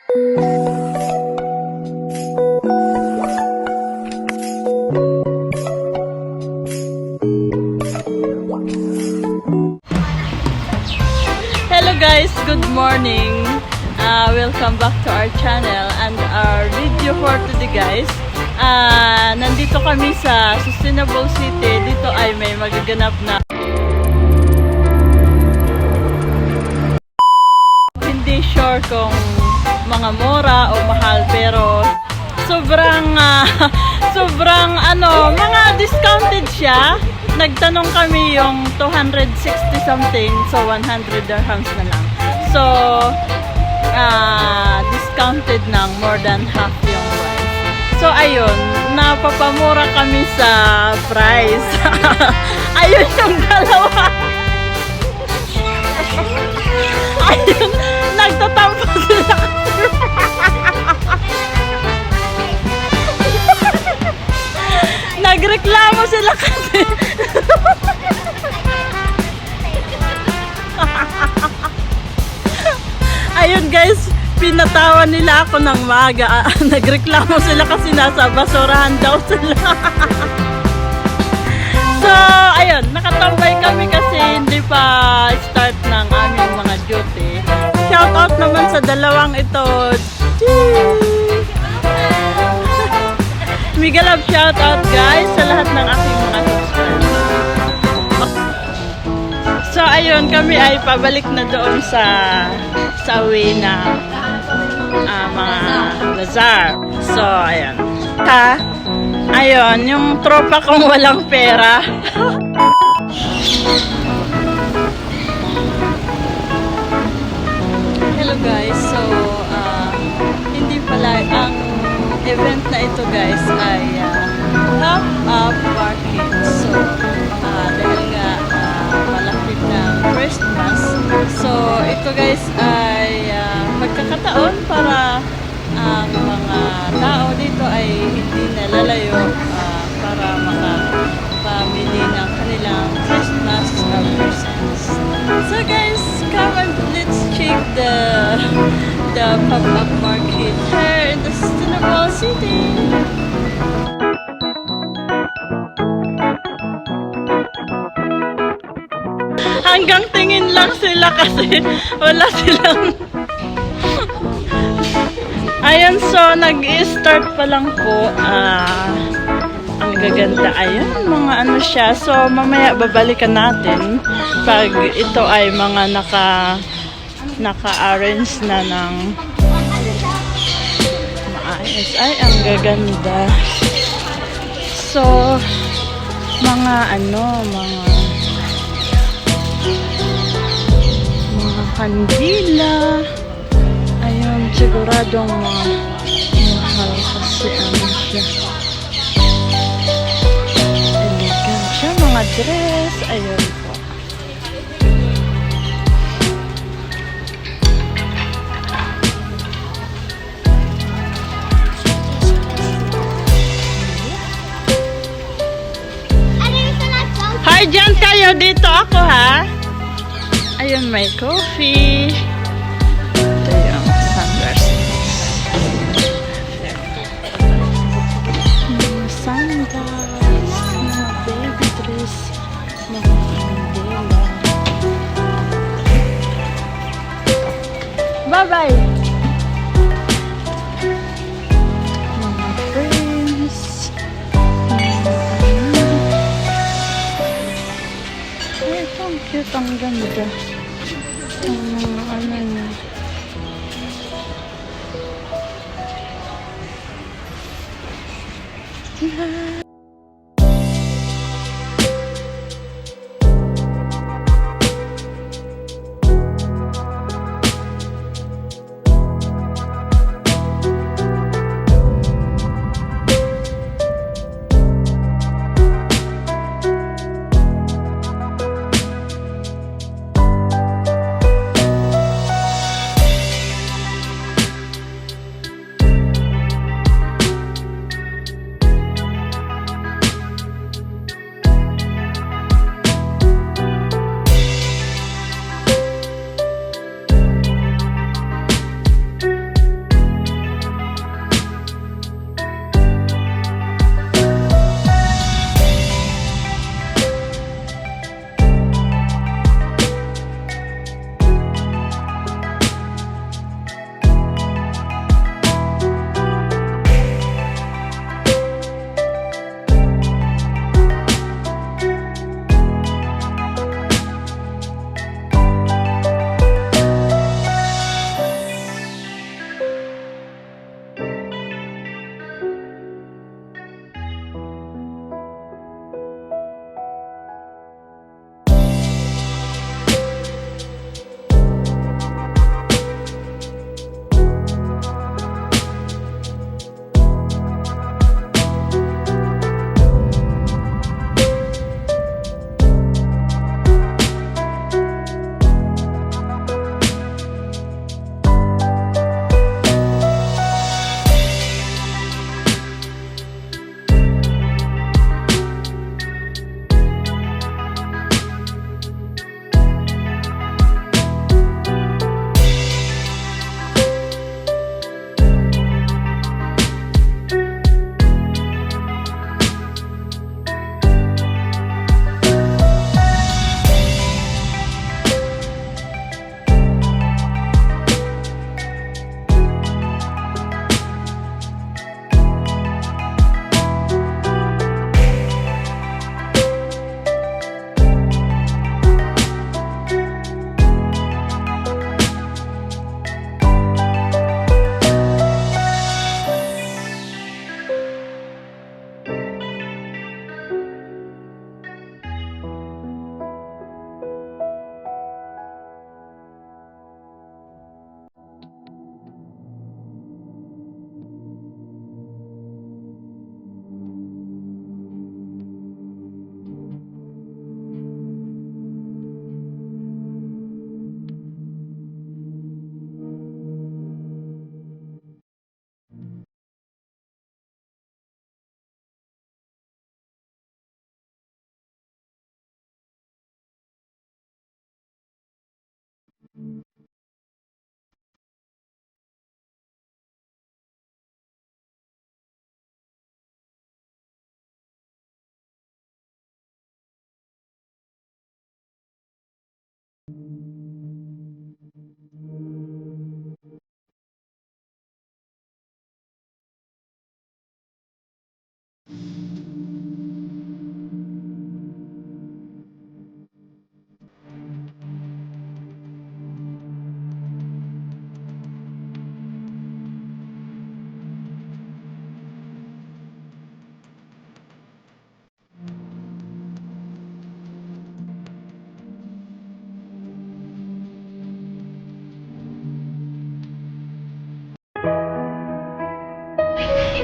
Hello guys, good morning. Welcome back to our channel and our video for today guys. Nandito kami sa Sustainable City. Dito ay may magaganap na hindi sure kung mga mura o mahal, pero sobrang mga discounted siya. Nagtanong kami yung 260 something, so 100 dirhams na lang. So discounted ng more than half yung price. So ayun, napapamura kami sa price. Ayun yung dalawa. Ayun, nagtatampo sila. Nagreklamo sila kasi. Ayun guys, pinatawan nila ako ng maaga. Nagreklamo sila kasi nasa basurahan daw sila. So, ayun, nakatambay kami kasi hindi pa start ng aming mga duty. Shout out naman sa dalawang ito. Mega love shout out guys sa lahat ng aking mga subscribers. So ayun, kami ay pabalik na doon sa way na mga bazaar. So ayun. Ayun, yung tropa kong walang pera. Hello guys, so hindi pala ang event na ito guys ay half of market. So dahil nga malapit ng Christmas, so ito guys ay magkakataon para ang mga tao dito ay hindi nalalayo para makapamili ng kanilang Christmas presents. So guys, come and let's check the pop-up market here in the Sustainable City. Hanggang tingin lang sila kasi wala silang Ayan, so nag-start pa lang po. Ang gaganda. Ayan, mga ano siya. So mamaya babalikan natin pag ito ay mga naka-arrange na ng maayos. Ay, ang gaganda. So mga kandila. Ayun, siguradong mahal kasi ano siya. Elegant siya, mga dress. Ayun po. Hi, dyan kayo. Dito ako ha. Ayun, may coffee. Ito yung sunglasses. Mga sandals, mga baby dress, mga kandila. Bye-bye! Mga frames. Ay, ito ang cute, ang ganda. Ano na.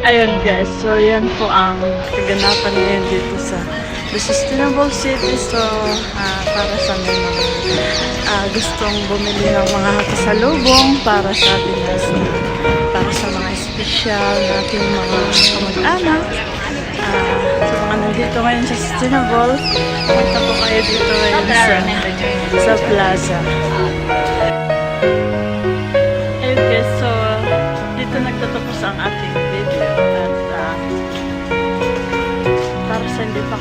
Ayun guys, so yan po ang kaganapan ngayon dito sa The Sustainable City. So, para sa mga gustong bumili ng mga kasalubong para sa Pinas, para sa mga espesyal nating mga kamag-anak. Sa mga nandito ngayon sa Sustainable, punta po kayo dito ngayon sa plaza. Ayun guys, so dito nagtatapos ang ating video at para sa hindi pa